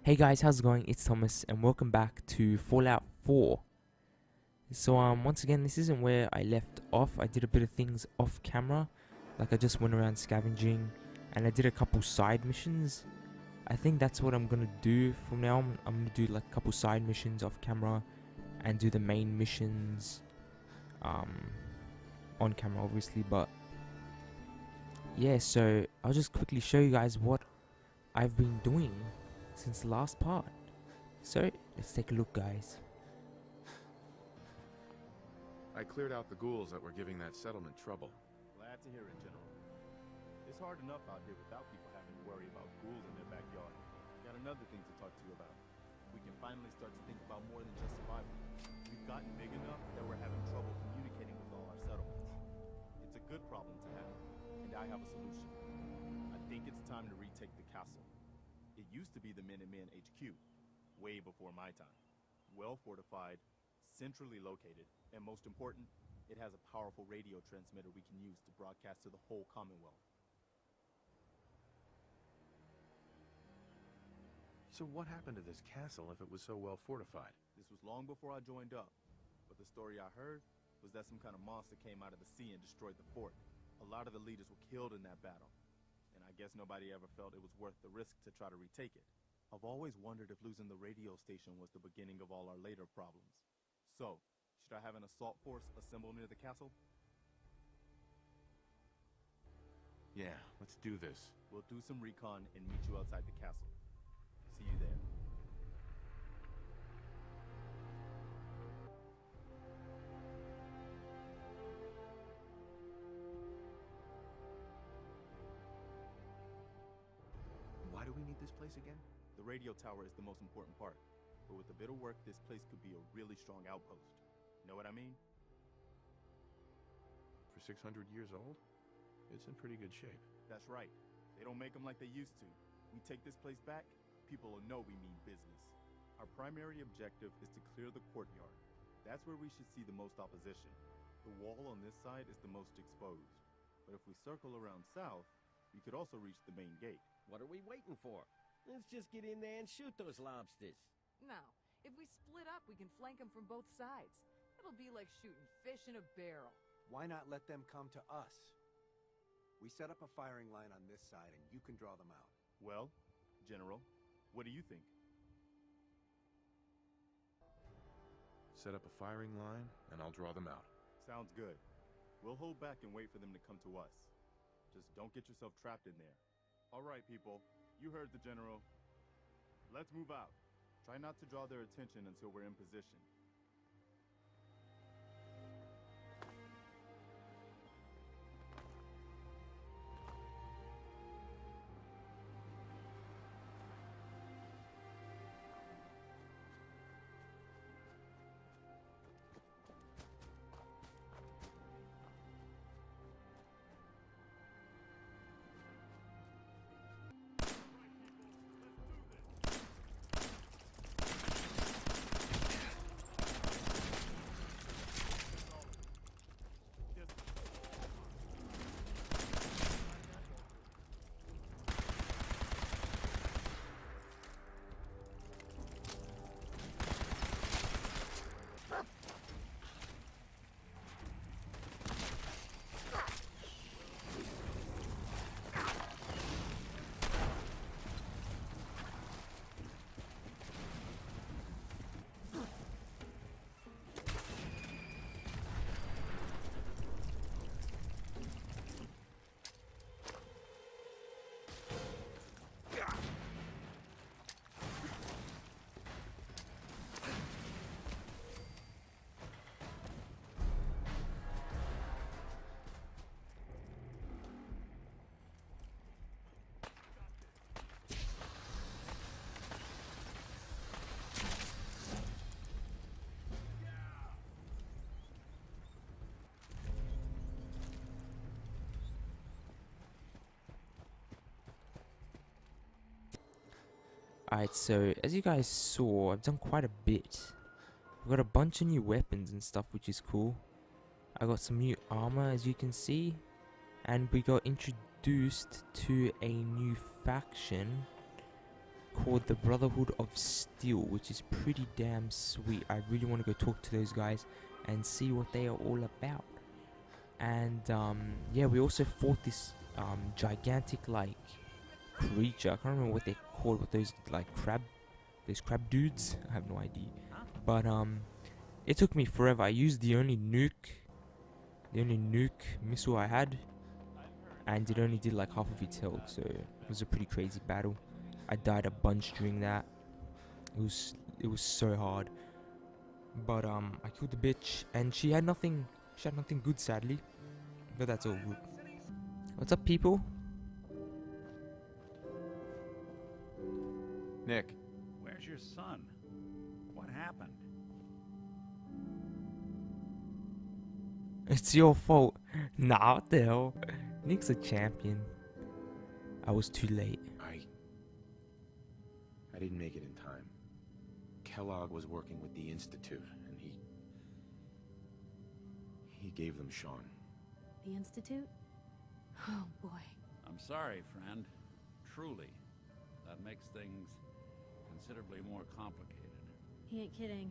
Hey guys, how's it going? It's Thomas and welcome back to Fallout 4. So once again, this isn't where I left off. I did a bit of things off camera. Like I just went around scavenging and I did a couple side missions. I think that's what I'm gonna do from now on. I'm gonna do like a couple side missions off camera and do the main missions on camera obviously, but yeah, so I'll just quickly show you guys what I've been doing since the last part. So let's take a look, guys. I cleared out the ghouls that were giving that settlement trouble. Glad to hear it, General. It's hard enough out here without people having to worry about ghouls in their backyard. Got another thing to talk to you about. We can finally start to think about more than just survival. We've gotten big enough that we're having trouble communicating with all our settlements. It's a good problem to have, and I have a solution. I think it's time to retake the castle. It used to be the Minutemen HQ, way before my time. Well fortified, centrally located, and most important, it has a powerful radio transmitter we can use to broadcast to the whole Commonwealth. So what happened to this castle if it was so well fortified? This was long before I joined up, but the story I heard was that some kind of monster came out of the sea and destroyed the fort. A lot of the leaders were killed in that battle, and I guess nobody ever felt it was worth the risk to try to retake it. I've always wondered if losing the radio station was the beginning of all our later problems. So, should I have an assault force assemble near the castle? Yeah, let's do this. We'll do some recon and meet you outside the castle. See you there. Why do we need this place again? The radio tower is the most important part, but with a bit of work, this place could be a really strong outpost. Know what I mean? For 600 years old? It's in pretty good shape. That's right. They don't make them like they used to. We take this place back, people will know we mean business. Our primary objective is to clear the courtyard. That's where we should see the most opposition. The wall on this side is the most exposed. But if we circle around south, we could also reach the main gate. What are we waiting for? Let's just get in there and shoot those lobsters. No. If we split up, we can flank them from both sides. It'll be like shooting fish in a barrel. Why not let them come to us? We set up a firing line on this side and you can draw them out. Well, General, what do you think? Set up a firing line, and I'll draw them out. Sounds good. We'll hold back and wait for them to come to us. Just don't get yourself trapped in there. All right, people. You heard the General. Let's move out. Try not to draw their attention until we're in position. Alright, so as you guys saw, I've done quite a bit. I've got a bunch of new weapons and stuff, which is cool. I got some new armor, as you can see. And we got introduced to a new faction called the Brotherhood of Steel, which is pretty damn sweet. I really want to go talk to those guys and see what they are all about. And yeah, we also fought this gigantic like creature. I can't remember what they're called, but those like crab dudes. I have no idea. But it took me forever. I used the only nuke missile I had, and it only did like half of its health, so it was a pretty crazy battle. I died a bunch during that. It was so hard. But I killed the bitch, and she had nothing good, sadly. But that's all good. What's up, people? Nick, Where's your son? What happened? It's your fault. Nah, what the hell? Nick's a champion. I was too late. I didn't make it in time. Kellogg was working with the Institute, and he gave them Sean. The Institute? Oh boy. I'm sorry, friend. Truly. That makes things considerably more complicated. He ain't kidding.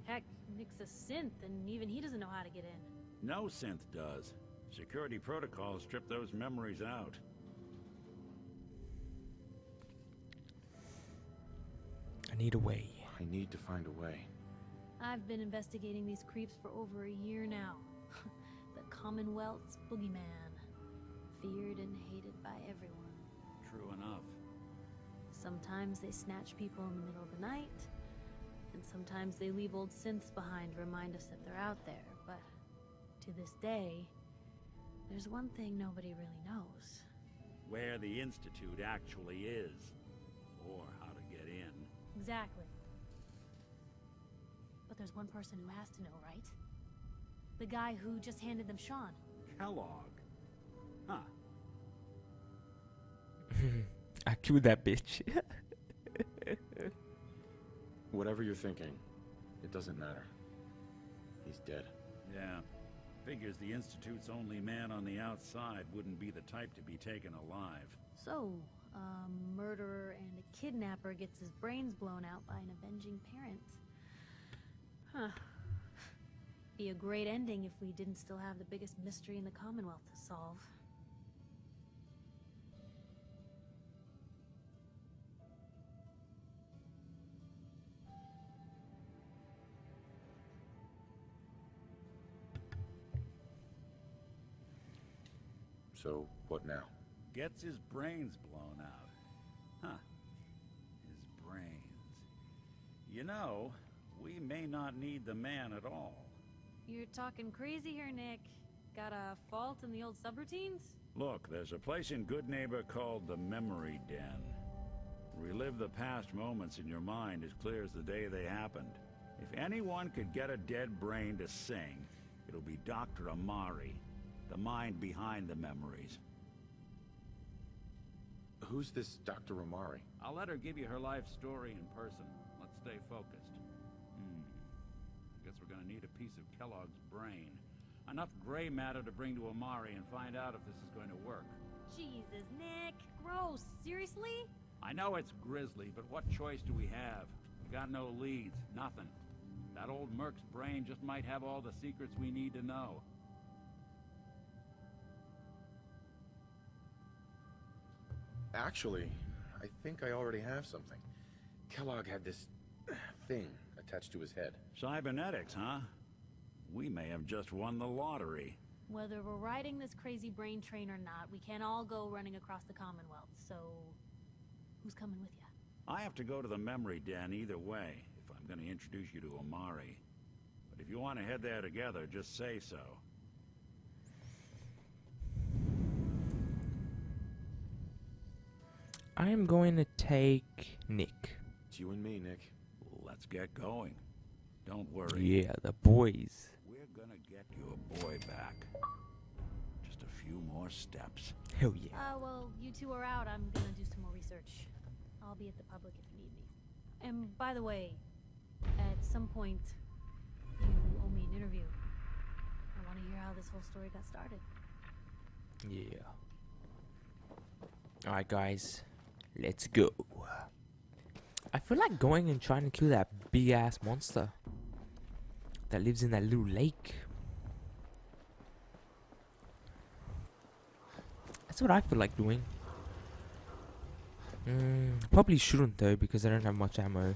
Heck, Nick's a synth, and even he doesn't know how to get in. No synth does. Security protocols strip those memories out. I need a way. I need to find a way. I've been investigating these creeps for over a year now. The Commonwealth's boogeyman. Feared and hated by everyone. True enough. Sometimes they snatch people in the middle of the night, and sometimes they leave old synths behind to remind us that they're out there, but to this day, there's one thing nobody really knows. Where the Institute actually is. Or how to get in. Exactly. But there's one person who has to know, right? The guy who just handed them Sean. Kellogg. Huh. I killed that bitch. Whatever you're thinking, it doesn't matter. He's dead. Yeah. Figures the Institute's only man on the outside wouldn't be the type to be taken alive. So, a murderer and a kidnapper gets his brains blown out by an avenging parent. Huh. Be a great ending if we didn't still have the biggest mystery in the Commonwealth to solve. So, what now? Gets his brains blown out. Huh. His brains. You know, we may not need the man at all. You're talking crazy here, Nick. Got a fault in the old subroutines? Look, there's a place in Good Neighbor called the Memory Den. Relive the past moments in your mind as clear as the day they happened. If anyone could get a dead brain to sing, it'll be Dr. Amari, the mind behind the memories. Who's this Dr. Amari? I'll let her give you her life story in person. Let's stay focused. Guess we're gonna need a piece of Kellogg's brain. Enough gray matter to bring to Amari and find out if this is going to work. Jesus, Nick. Gross. Seriously? I know it's grisly, but what choice do we have? We got no leads, nothing. That old Merc's brain just might have all the secrets we need to know. Actually, I think I already have something. Kellogg had this thing attached to his head. Cybernetics, huh? We may have just won the lottery. Whether we're riding this crazy brain train or not, we can't all go running across the Commonwealth, so... who's coming with you? I have to go to the Memory Den either way, if I'm going to introduce you to Amari. But if you want to head there together, just say so. I am going to take Nick. It's you and me, Nick. Let's get going. Don't worry. Yeah, the boys. We're gonna get your boy back. Just a few more steps. Hell yeah. Well, you two are out. I'm gonna do some more research. I'll be at the public if you need me. And by the way, at some point, you owe me an interview. I want to hear how this whole story got started. Yeah. Alright, guys. Let's go. I feel like going and trying to kill that big ass monster that lives in that little lake. That's what I feel like doing. Probably shouldn't though, because I don't have much ammo.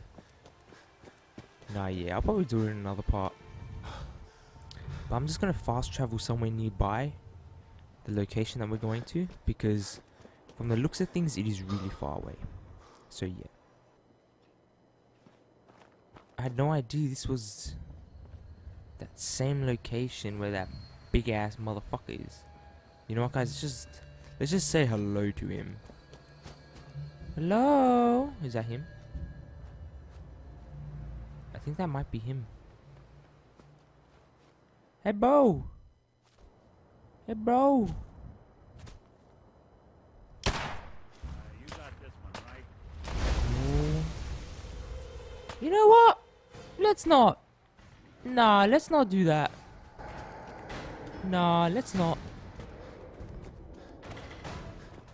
Nah, yeah, I'll probably do it in another part. But I'm just gonna fast travel somewhere nearby the location that we're going to, because from the looks of things it is really far away. So yeah, I had no idea this was that same location where that big ass motherfucker is. You know what, guys, let's just say hello to him. Hello, is that him? I think that might be him. Hey bro. Hey bro. You got this one, right? You know what? Let's not. Nah, let's not do that. Nah, let's not.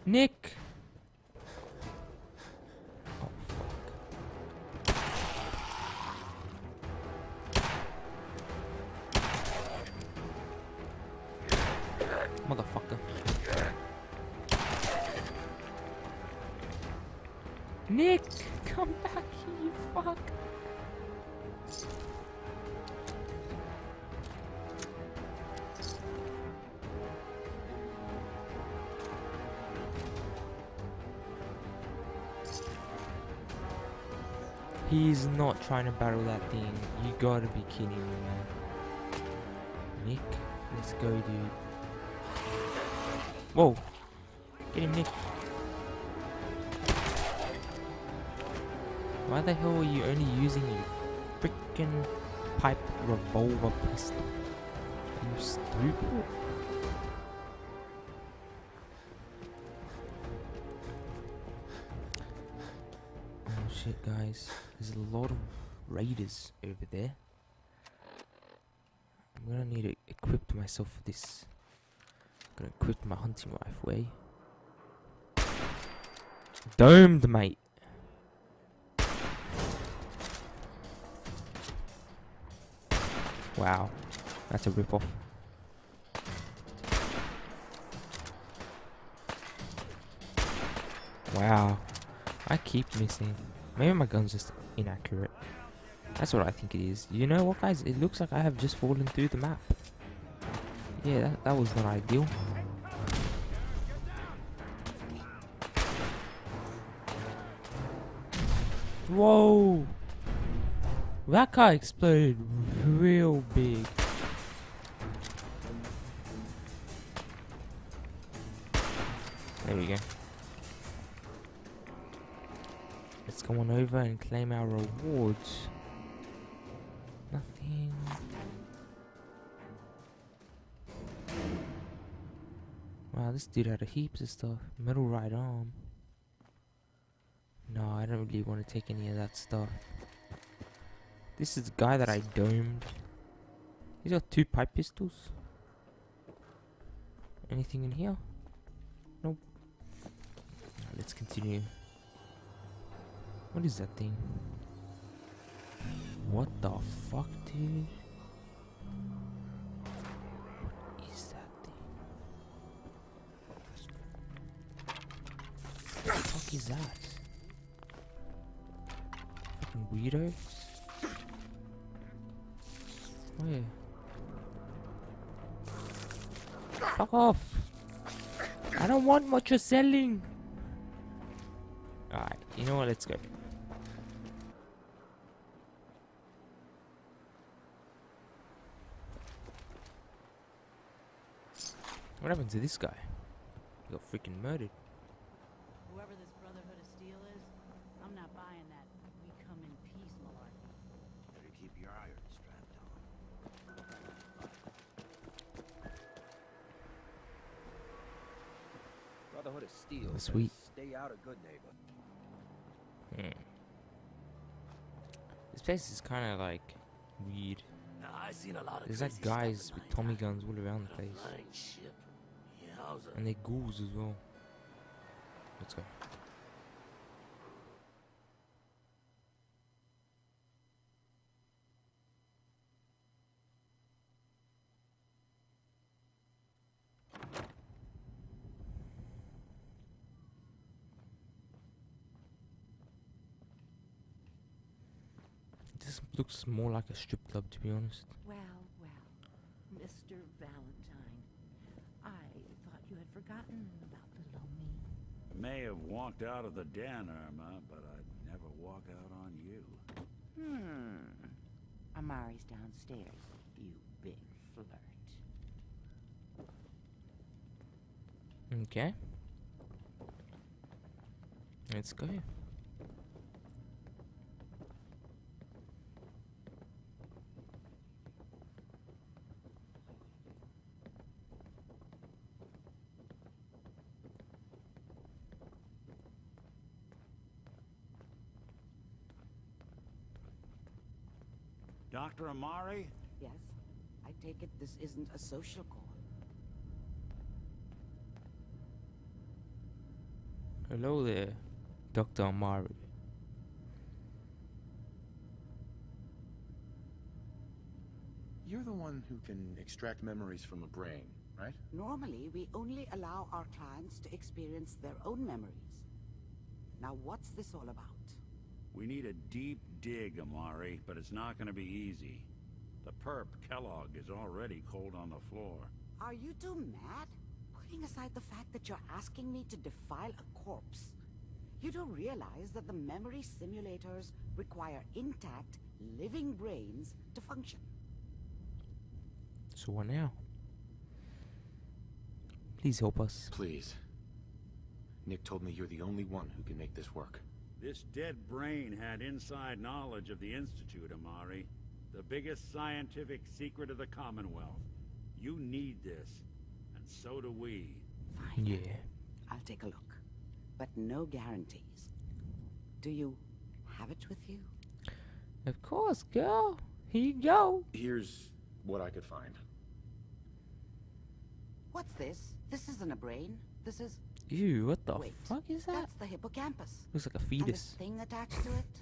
Nick. Oh, fuck. Motherfucker. Nick, come back here, you fuck. He's not trying to battle that thing. You gotta be kidding me, man. Nick, let's go, dude. Whoa. Get him, Nick. Why the hell are you only using your freaking pipe revolver pistol? Are you stupid? Oh shit, guys. There's a lot of raiders over there. I'm gonna need to equip myself for this. I'm gonna equip my hunting rifle, eh? Domed, mate. Wow, that's a rip-off. Wow, I keep missing. Maybe my gun's just inaccurate. That's what I think it is. You know what, guys? It looks like I have just fallen through the map. Yeah, that was not ideal. Whoa! That car exploded real big. There we go. Let's go on over and claim our rewards. Nothing. Wow, this dude had a heaps of stuff. Metal right arm. No, I don't really want to take any of that stuff. This is the guy that I domed. He's got 2 pipe pistols. Anything in here? Nope. Let's continue. What is that thing? What the fuck, dude? What is that thing? What the fuck is that? Fucking weirdo. Where? Fuck off! I don't want what you're selling! Alright, you know what? Let's go. What happened to this guy? He got freaking murdered. Whoever this Brotherhood of Steel is, I'm not buying that. We come in peace, malarkey. Better keep your iron strapped on. Brotherhood of Steel. Sweet. Stay out of good neighbor. This place is kind of like weird. There's like guys with Tommy guns all around the place. And they're ghouls as well. Let's go. This looks more like a strip club, to be honest. Well, Mr. Valentine, I thought you had forgotten about little me. I may have walked out of the den, Irma, but I'd never walk out on you. Amari's downstairs, you big flirt. Okay. Let's go. Dr. Amari? Yes, I take it this isn't a social call. Hello there, Dr. Amari. You're the one who can extract memories from a brain, right? Normally, we only allow our clients to experience their own memories. Now, what's this all about? We need a deep dig, Amari, but it's not gonna be easy. The perp, Kellogg, is already cold on the floor. Are you two mad? Putting aside the fact that you're asking me to defile a corpse, you don't realize that the memory simulators require intact, living brains to function. So what now? Please help us. Please. Nick told me you're the only one who can make this work. This dead brain had inside knowledge of the Institute, Amari. The biggest scientific secret of the Commonwealth. You need this, and so do we. Fine. Yeah. I'll take a look. But no guarantees. Do you have it with you? Of course, girl. Here you go. Here's what I could find. What's this? This isn't a brain. This is... Ew, what the Wait, fuck is that? That's the hippocampus. Looks like a And fetus. this thing attached to it?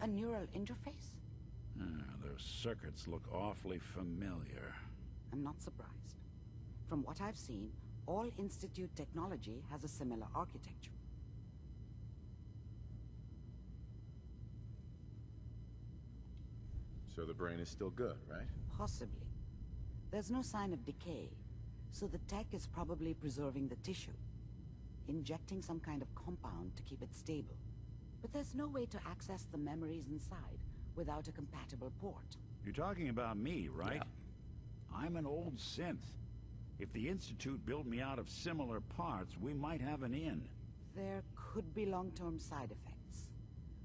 A neural interface? Those circuits look awfully familiar. I'm not surprised. From what I've seen, all Institute technology has a similar architecture. So the brain is still good, right? Possibly. There's no sign of decay, so the tech is probably preserving the tissue, injecting some kind of compound to keep it stable. But there's no way to access the memories inside without a compatible port. You're talking about me, right? Yeah. I'm an old synth. If the Institute built me out of similar parts, we might have an in. There could be long-term side effects.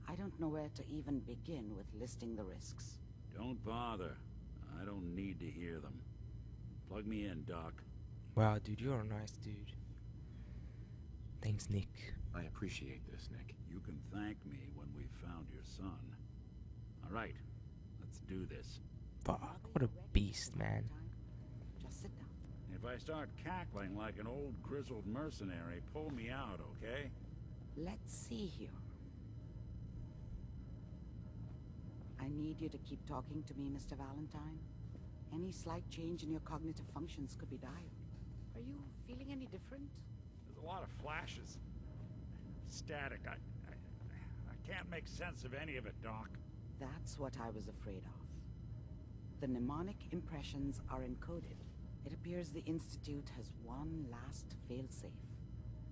I don't know where to even begin with listing the risks. Don't bother. I don't need to hear them. Plug me in, Doc. Wow, dude, you're a nice dude. Thanks, Nick. I appreciate this, Nick. You can thank me when we've found your son. All right, let's do this. Fuck, what a beast, man. Just sit down. If I start cackling like an old grizzled mercenary, pull me out, okay? Let's see here. I need you to keep talking to me, Mr. Valentine. Any slight change in your cognitive functions could be dire. Are you feeling any different? There's a lot of flashes. Static. I can't make sense of any of it, Doc. That's what I was afraid of. The mnemonic impressions are encoded. It appears the Institute has one last failsafe.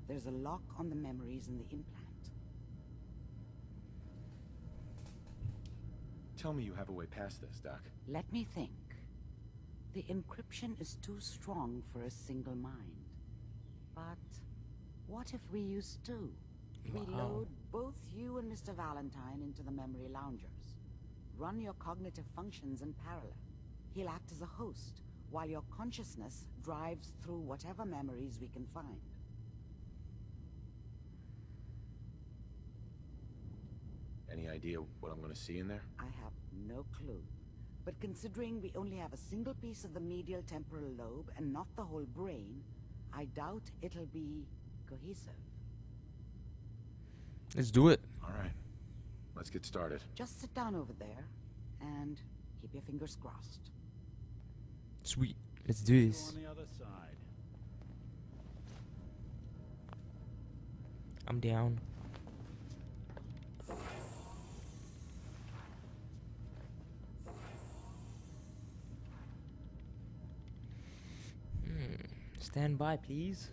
There's a lock on the memories in the implant. Tell me you have a way past this, Doc. Let me think. The encryption is too strong for a single mind. But what if we use two? We Wow. load both you and Mr. Valentine into the memory loungers. Run your cognitive functions in parallel. He'll act as a host, while your consciousness drives through whatever memories we can find. Any idea what I'm gonna see in there? I have no clue. But considering we only have a single piece of the medial temporal lobe and not the whole brain, I doubt it'll be cohesive. Let's do it. All right. Let's get started. Just sit down over there and keep your fingers crossed. Sweet. Let's do You this. on the other side. I'm down. Stand by, please.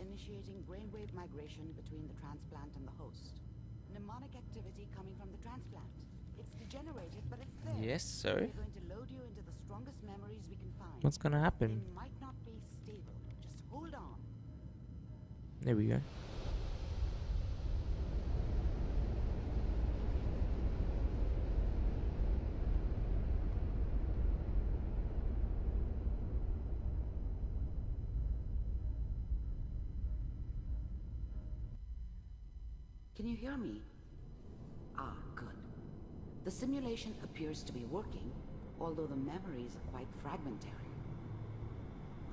Initiating brainwave migration between the transplant and the host. Mnemonic activity coming from the transplant. It's degenerated, but it's there. Yes, sir. We're going to load you into the strongest memories we can find. What's gonna happen? They might not be stable. Just hold on. There we go. Can you hear me? Ah, good. The simulation appears to be working, although the memories are quite fragmentary.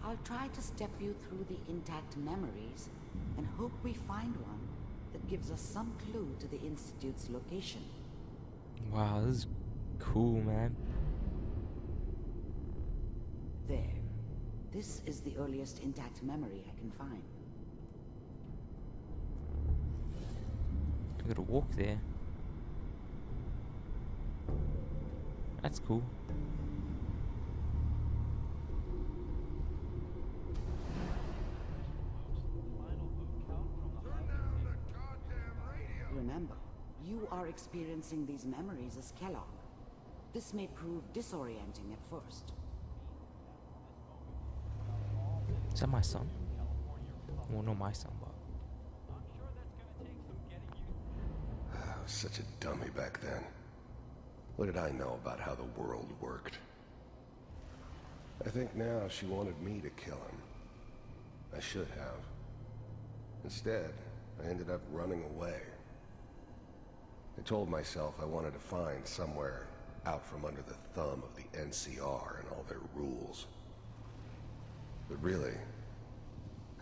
I'll try to step you through the intact memories and hope we find one that gives us some clue to the Institute's location. Wow, this is cool, man. There. This is the earliest intact memory I can find. I gotta walk there. That's cool. Remember, you are experiencing these memories as Kellogg. This may prove disorienting at first. Is that my son? Well, not my son, but... I was such a dummy back then. What did I know about how the world worked? I think now she wanted me to kill him. I should have. Instead, I ended up running away. I told myself I wanted to find somewhere out from under the thumb of the NCR and all their rules. But really,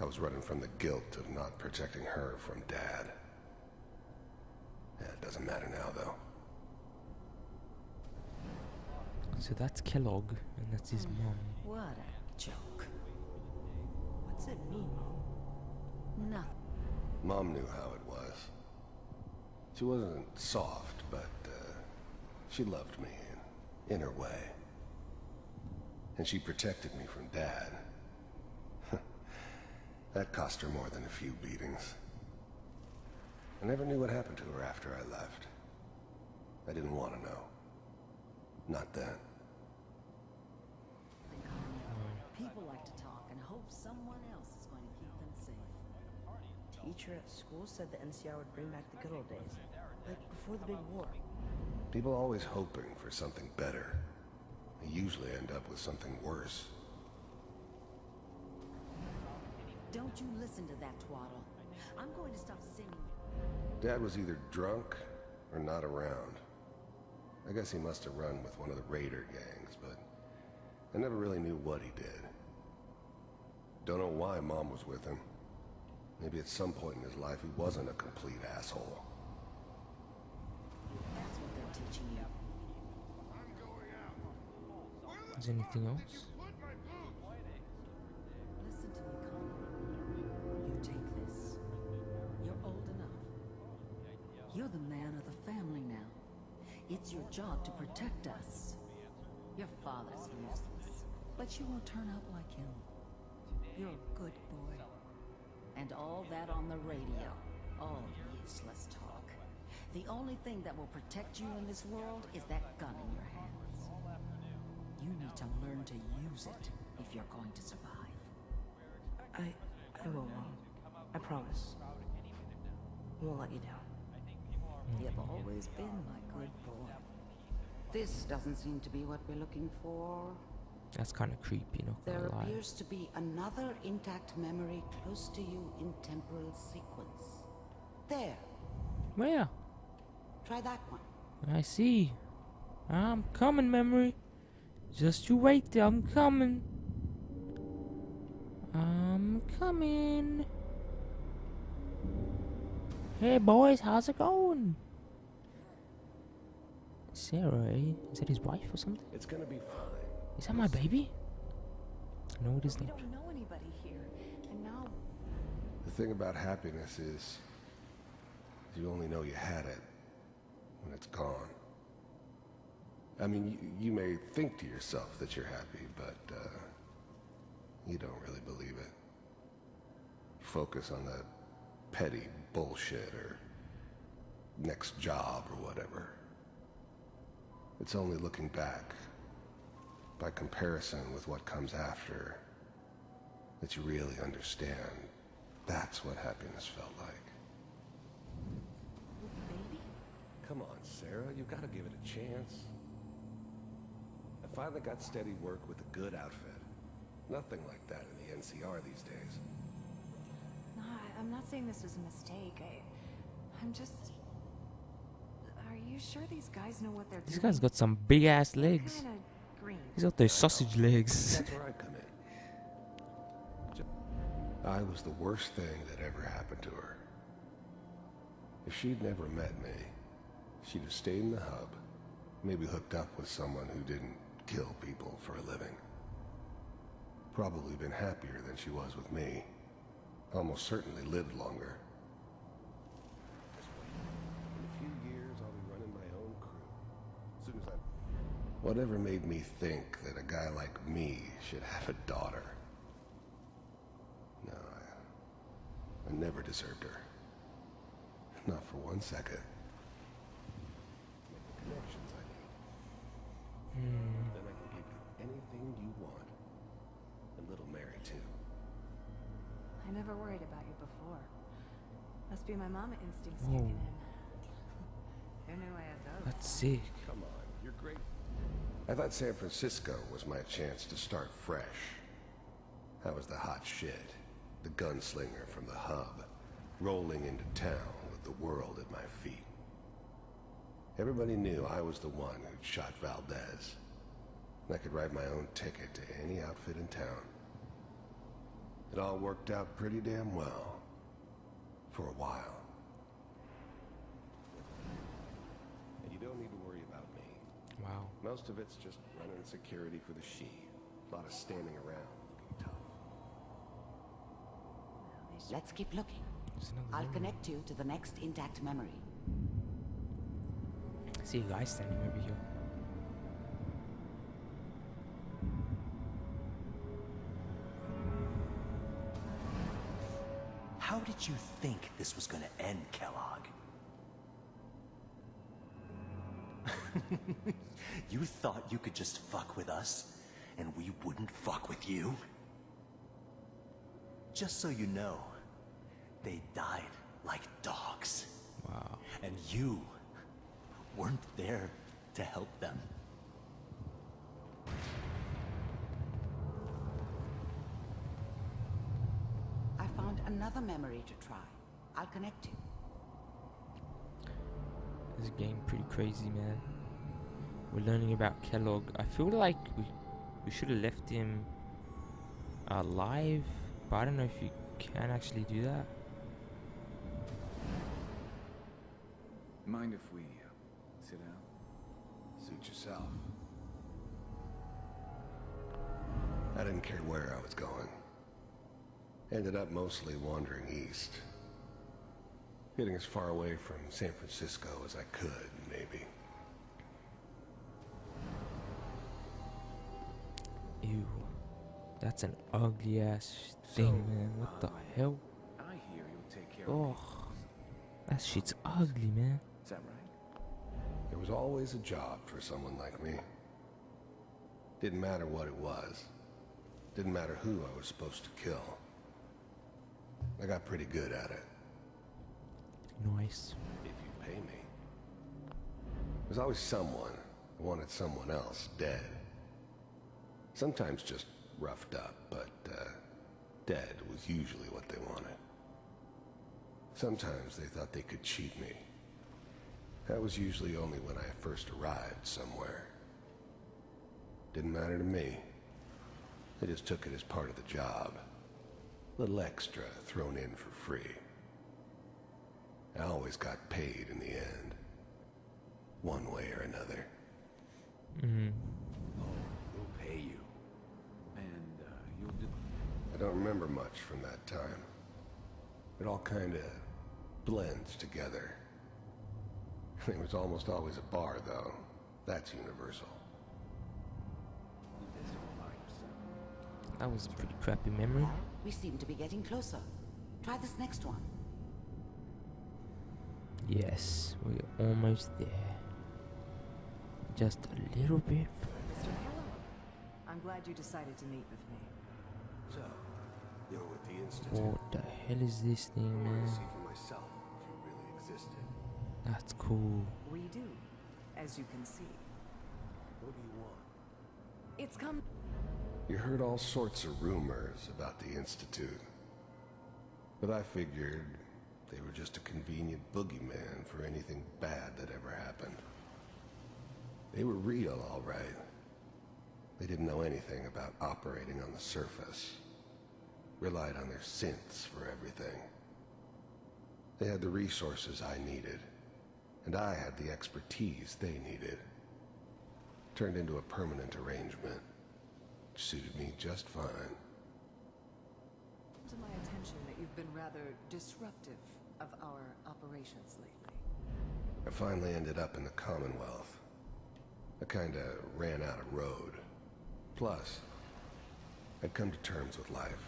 I was running from the guilt of not protecting her from Dad. Yeah, it doesn't matter now, though. So that's Kellogg, and that's his mom. What a joke. What's it mean, Mom? Nothing. Mom knew how it was. She wasn't soft, but she loved me in her way. And she protected me from Dad. That cost her more than a few beatings. I never knew what happened to her after I left. I didn't want to know. Not then. People like to talk and hope someone else is going to keep them safe. Teacher at school said the NCR would bring back the good old days, like before the big war. People always hoping for something better. They usually end up with something worse. Don't you listen to that twaddle. I'm going to stop singing. Dad was either drunk or not around. I guess he must have run with one of the raider gangs, but I never really knew what he did. Don't know why Mom was with him. Maybe at some point in his life he wasn't a complete asshole. That's what they're teaching you. Is there anything else? Listen to me, Connor. You take this. You're old enough. You're the man of the family now. It's your job to protect us. Your father's useless, but you won't turn out like him. You're a good boy. And all that on the radio. All useless talk. The only thing that will protect you in this world is that gun in your hands. You need to learn to use it if you're going to survive. I will, Mom. I promise. I won't let you down. You've always been my good boy. This doesn't seem to be what we're looking for. That's kind of creepy, not There gonna lie. appears to be another intact memory close to you in temporal sequence. There. Where? Try that one. I see. I'm coming, memory. Just you wait there, I'm coming. I'm coming. Hey boys, how's it going? Sarah, eh? Is that his wife or something? It's gonna be fine. Is that my baby? No, it is We not. don't know anybody here, and now The thing about happiness is you only know you had it when it's gone. I mean, you may think to yourself that you're happy, but you don't really believe it. Focus on that petty bullshit or next job or whatever. It's only looking back, by comparison with what comes after, that you really understand. That's what happiness felt like. Baby? Come on, Sarah, you've got to give it a chance. I finally got steady work with a good outfit. Nothing like that in the NCR these days. No, I'm not saying this was a mistake. I'm just... Are you sure these guys know what they're This doing? guy's got some big ass legs. Kinda green. He's got those sausage legs. That's where I come in. I was the worst thing that ever happened to her. If she'd never met me, she'd have stayed in the hub, maybe hooked up with someone who didn't kill people for a living. Probably been happier than she was with me. Almost certainly lived longer. In a few years, I'll be running my own crew. As soon as Whatever made me think that a guy like me should have a daughter? No, I never deserved her. Not for 1 second. Make the connections I need. Then I can give you anything you want. And little Mary, too. I never worried about you before. Must be my mama instincts Whoa. kicking in. Who knew I had those? That's sick. Come on, you're great. I thought San Francisco was my chance to start fresh. I was the hot shit, the gunslinger from the hub, rolling into town with the world at my feet. Everybody knew I was the one who'd shot Valdez. And I could write my own ticket to any outfit in town. It all worked out pretty damn well. For a while. And you don't need to worry about me. Wow. Most of it's just running security for the she. A lot of standing around looking tough. Let's keep looking. There's another I'll memory. connect you to the next intact memory. I see a guy standing over here. How did you think this was gonna end, Kellogg? You thought you could just fuck with us, and we wouldn't fuck with you? Just so you know, they died like dogs. Wow. And you weren't there to help them. I found another memory to try. I'll connect you. This game pretty crazy, man. We're learning about Kellogg. I feel like we should have left him alive, but I don't know if you can actually do that. Mind if we sit down? Suit yourself. I didn't care where I was going. Ended up mostly wandering east. Getting as far away from San Francisco as I could, maybe. Ew. That's an ugly ass thing, man. What the hell? I hear you'll take care of Oh, that shit's ugly, man. Is that right? There was always a job for someone like me. Didn't matter what it was. Didn't matter who I was supposed to kill. I got pretty good at it. Nice. If you pay me. There's always someone who wanted someone else dead. Sometimes just roughed up, but dead was usually what they wanted. Sometimes they thought they could cheat me. That was usually only when I first arrived somewhere. Didn't matter to me. They just took it as part of the job. A little extra thrown in for free. I always got paid in the end. One way or another. Mm-hmm. We'll pay you. And you'll do... I don't remember much from that time. It all kind of blends together. There was almost always a bar, though. That's universal. That was a pretty crappy memory. We seem to be getting closer. Try this next one. Yes, we're almost there. Just a little bit Mr. Hello. I'm glad you decided to meet with me. So, you're with the Institute. What the hell is this thing, I wanted man? to see for myself if you really existed. That's cool. We do, as you can see. What do you want? It's come. You heard all sorts of rumors about the Institute. But I figured they were just a convenient boogeyman for anything bad that ever happened. They were real, all right. They didn't know anything about operating on the surface. Relied on their synths for everything. They had the resources I needed, and I had the expertise they needed. Turned into a permanent arrangement. Suited me just fine. To my attention that you've been rather disruptive of our operations lately. I finally ended up in the Commonwealth. I kinda ran out of road. Plus, I'd come to terms with life.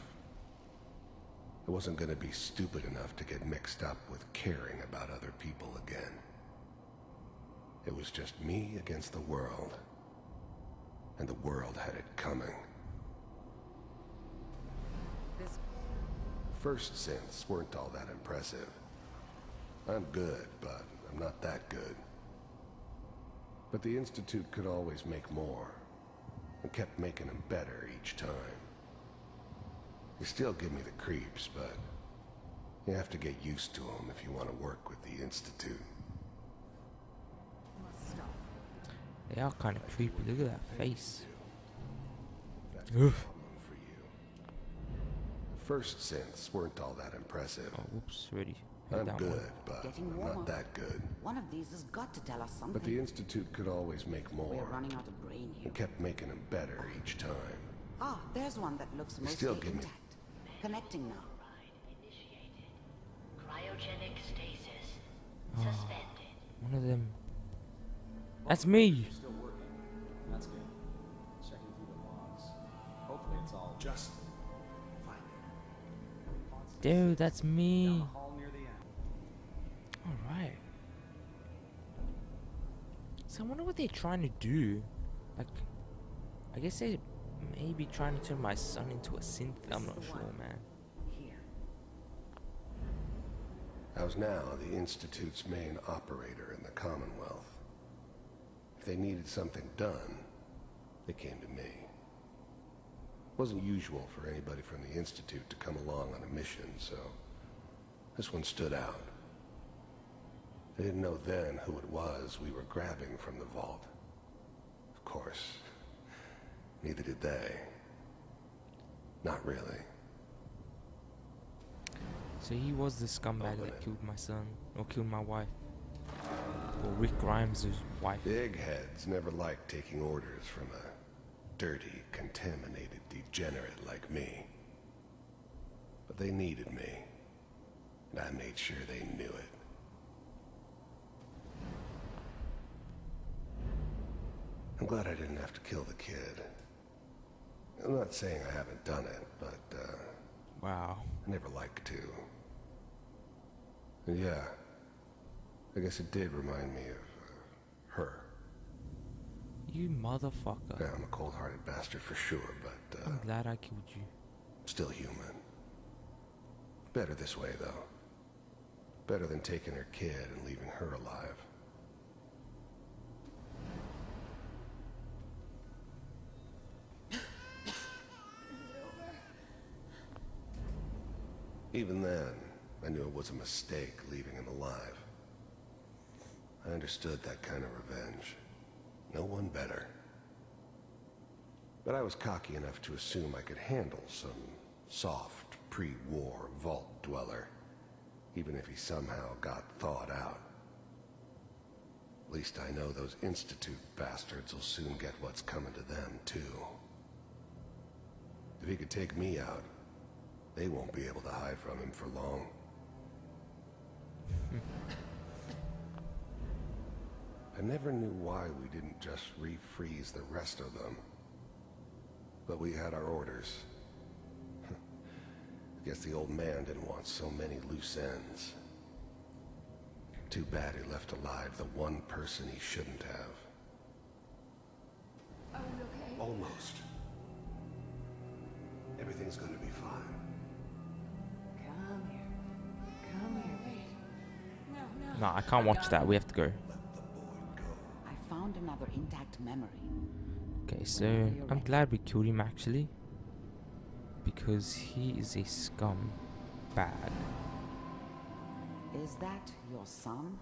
I wasn't gonna be stupid enough to get mixed up with caring about other people again. It was just me against the world. And the world had it coming. This First synths weren't all that impressive. I'm good, but I'm not that good. But the Institute could always make more, and kept making them better each time. They still give me the creeps, but you have to get used to them if you want to work with the Institute. must stop. They are kind of creepy. Look at that face. That's a problem for you. The first synths weren't all that impressive. Oh, whoops, ready. I'm That good, one. but Getting I'm warmer. not that good. One of these has got to tell us something. But the Institute could always make We're more, running out of brain here. and kept making them better each time. Ah, there's one that looks They mostly still give me- intact. Connecting now. Cryogenic stasis. Oh, Suspended. one of them. That's me. Still working. That's good. Checking through the logs. Hopefully it's all Just find it. Dude, that's down me. the hall near the end. Alright. So I wonder what they're trying to do. Like, I guess they're maybe trying to turn my son into a synth. I'm is not the sure, one. man. Here. I was now the Institute's main operator in the Commonwealth. If they needed something done, they came to me. It wasn't usual for anybody from the Institute to come along on a mission, so this one stood out. They didn't know then who it was we were grabbing from the vault. Of course, neither did they. Not really. So he was the scumbag Open that it. killed my son, or killed my wife. Or Rick Grimes' wife. The eggheads never liked taking orders from a dirty, contaminated degenerate like me. But they needed me, and I made sure they knew it. I'm glad I didn't have to kill the kid. I'm not saying I haven't done it, but, Wow. I never liked to. And yeah, I guess it did remind me of her. You motherfucker. Yeah, I'm a cold-hearted bastard for sure, but I'm glad I killed you. still human. Better this way, though. Better than taking her kid and leaving her alive. Even then, I knew it was a mistake leaving him alive. I understood that kind of revenge. No one better. But I was cocky enough to assume I could handle some soft, pre-war vault dweller, even if he somehow got thawed out. At least I know those Institute bastards will soon get what's coming to them, too. If he could take me out, they won't be able to hide from him for long. I never knew why we didn't just refreeze the rest of them. But we had our orders, Guess the old man didn't want so many loose ends. Too bad he left alive the one person he shouldn't have. Are we okay? Almost. Everything's gonna be fine. Come here. Come here, babe. No, no. No, I can't watch that. We have to go. I found another intact memory. Okay, so I'm glad we killed him actually, because he is a scumbag. Is that your son?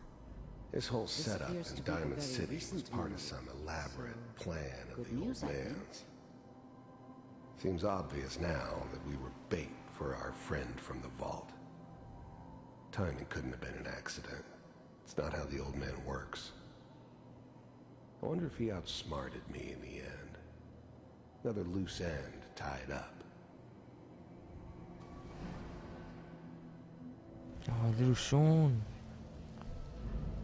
His whole This setup appears in to be a Diamond very City was recent part memory. of some elaborate plan of good the old news, I think. man's. Seems obvious now that we were bait for our friend from the vault. Timing couldn't have been an accident. It's not how the old man works. I wonder if he outsmarted me in the end. Another loose end tied up. Oh, little Sean.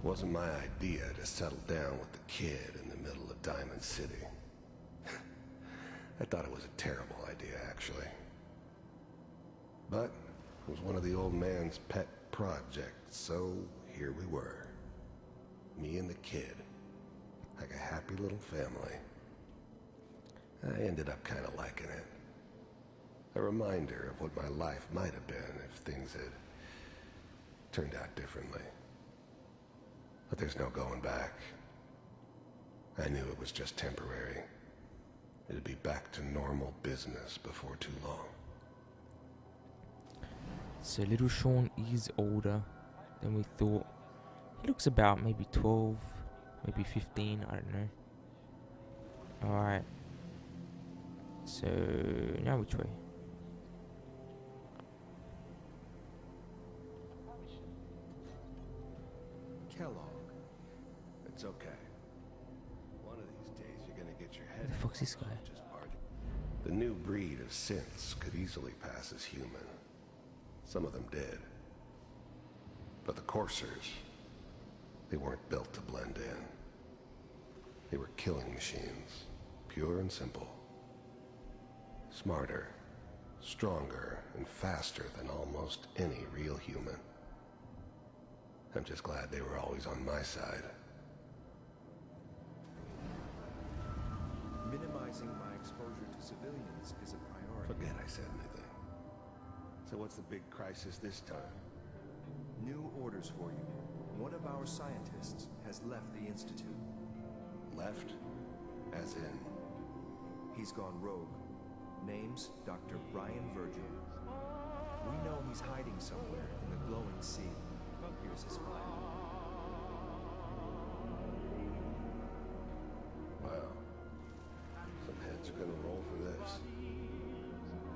Wasn't my idea to settle down with the kid in the middle of Diamond City. I thought it was a terrible idea, actually. But it was one of the old man's pet projects, so here we were. Me and the kid. Like a happy little family. I ended up kind of liking it. A reminder of what my life might have been if things had turned out differently. But there's no going back. I knew it was just temporary. It'd be back to normal business before too long. So little Sean is older than we thought. He looks about maybe 12, maybe 15, I don't know. Alright. So now which way? Kellogg. It's okay. One of these days you're gonna get your head. Who the fuck's this guy? The new breed of synths could easily pass as human. Some of them did. But the coursers, they weren't built to blend in. They were killing machines, pure and simple. Smarter, stronger, and faster than almost any real human. I'm just glad they were always on my side. Minimizing my exposure to civilians is a priority. Forget I said anything. So what's the big crisis this time? New orders for you. One of our scientists has left the Institute. Left? As in? He's gone rogue. Name's Dr. Brian Virgil. We know he's hiding somewhere in the glowing sea. Here's his file. Wow. Some heads are gonna roll for this.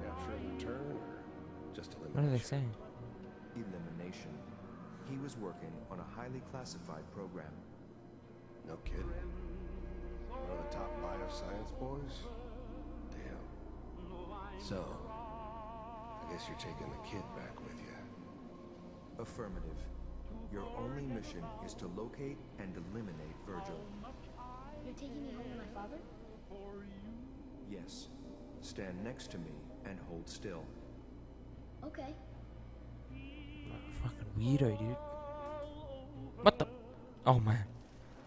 Capture and return, or just elimination? What are they saying? Elimination. He was working on a highly classified program. No kidding. One of the top bioscience boys? Damn. So, I guess you're taking the kid back with you. Affirmative. Your only mission is to locate and eliminate Virgil. You're taking me home to my father? Yes. Stand next to me and hold still. Okay. Fucking weirdo, dude. What the? Oh man.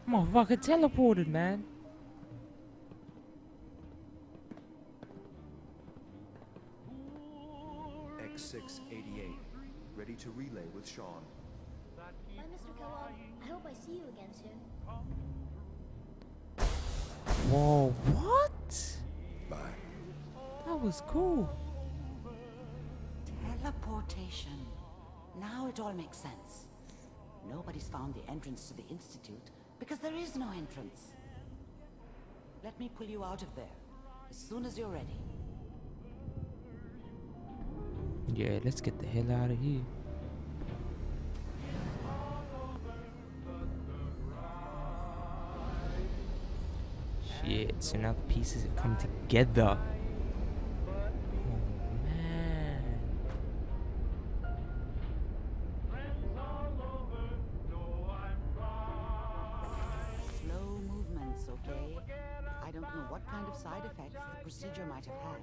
Motherfucker teleported, man. X688. Ready to relay with Sean. Bye, Mr. Kellogg. I hope I see you again soon. Whoa, what? Bye. That was cool. Teleportation. Now it all makes sense. Nobody's found the entrance to the Institute because there is no entrance. Let me pull you out of there as soon as you're ready. Yeah, let's get the hell out of here. Shit, so now the pieces have come together. Oh man. Slow movements, okay? I don't know what kind of side effects the procedure might have had.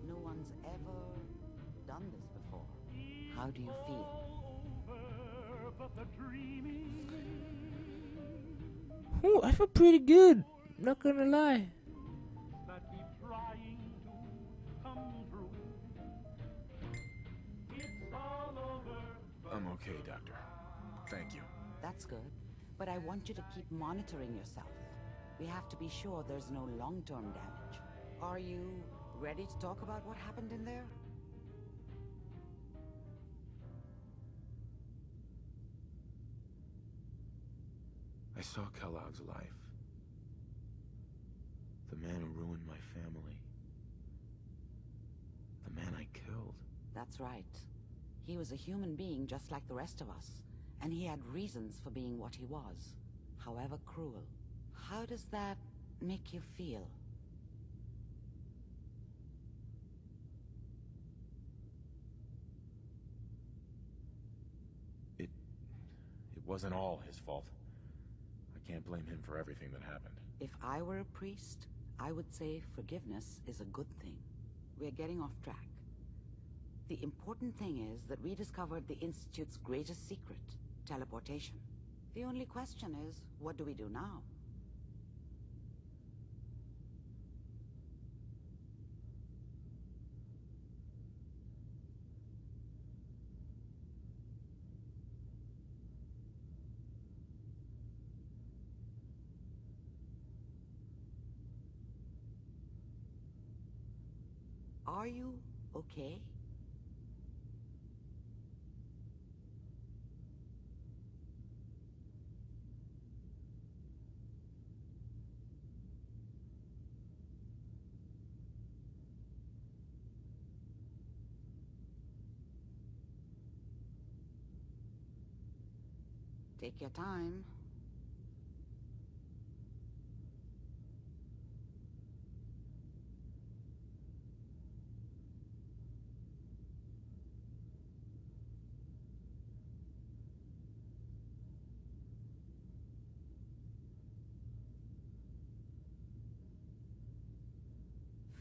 No one's ever done this before. How do you feel? Ooh, I feel pretty good. Not gonna lie. I'm okay, Doctor. Thank you. That's good. But I want you to keep monitoring yourself. We have to be sure there's no long-term damage. Are you ready to talk about what happened in there? I saw Kellogg's life. The man who ruined my family. The man I killed. That's right. He was a human being just like the rest of us, and he had reasons for being what he was, however cruel. How does that make you feel? It wasn't all his fault. I can't blame him for everything that happened. If I were a priest, I would say forgiveness is a good thing. We're getting off track. The important thing is that we discovered the Institute's greatest secret, teleportation. The only question is, what do we do now? Are you okay? Take your time.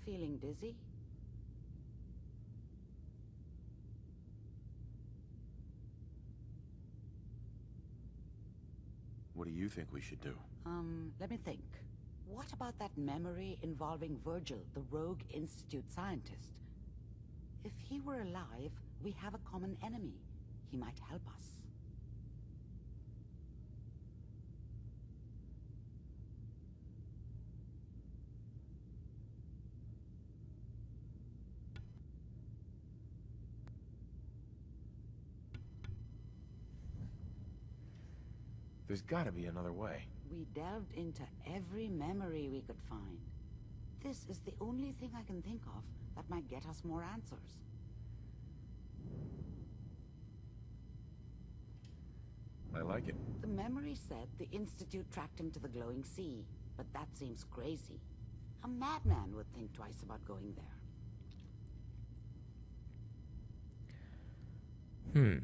Feeling dizzy? What do you think we should do? Let me think. What about that memory involving Virgil, the rogue Institute scientist? If he were alive, we have a common enemy. He might help us. There's gotta be another way. We delved into every memory we could find. This is the only thing I can think of that might get us more answers. I like it. The memory said the Institute tracked him to the glowing sea, but that seems crazy. A madman would think twice about going there.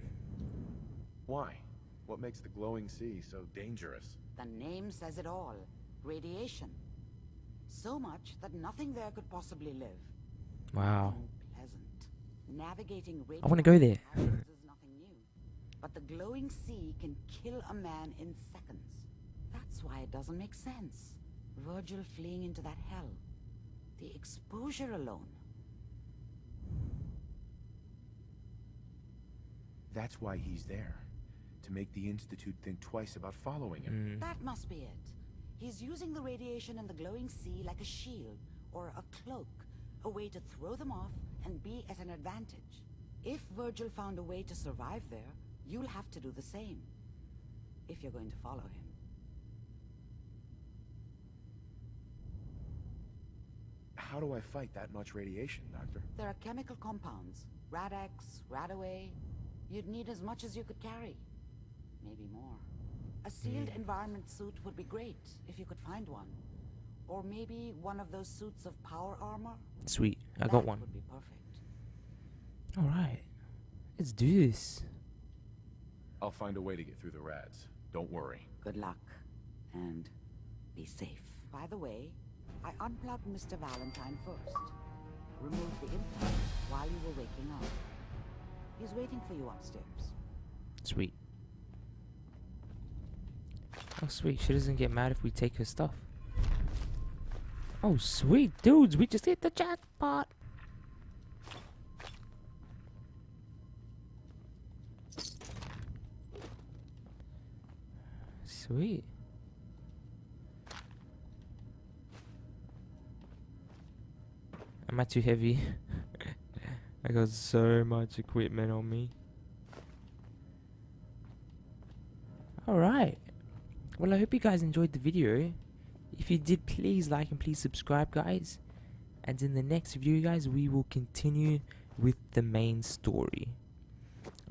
Why? What makes the glowing sea so dangerous? The name says it all. Radiation. So much that nothing there could possibly live. Wow. Pleasant. Navigating radiation I want to go there. is nothing new. But the glowing sea can kill a man in seconds. That's why it doesn't make sense. Virgil fleeing into that hell. The exposure alone. That's why he's there. To make the Institute think twice about following him. That must be it. He's using the radiation in the glowing sea like a shield, or a cloak, a way to throw them off and be at an advantage. If Virgil found a way to survive there, you'll have to do the same, if you're going to follow him. How do I fight that much radiation, Doctor? There are chemical compounds. Rad-X, Radaway. You'd need as much as you could carry. Maybe more. A sealed environment suit would be great, if you could find one. Or maybe one of those suits of power armor. Sweet, I got one. Would be perfect. Alright, let's do this. I'll find a way to get through the rads. Don't worry. Good luck. And be safe. By the way, I unplugged Mr. Valentine first. Removed the implant while you were waking up. He's waiting for you upstairs. Sweet. Oh, sweet. She doesn't get mad if we take her stuff. Oh, sweet. Dudes, we just hit the jackpot. Sweet. Am I too heavy? I got so much equipment on me. Alright. Well, I hope you guys enjoyed the video. If you did, please like and please subscribe, guys. And in the next video, guys, we will continue with the main story.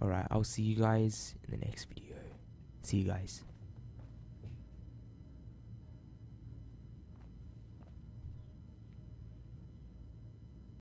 Alright, I'll see you guys in the next video. See you guys.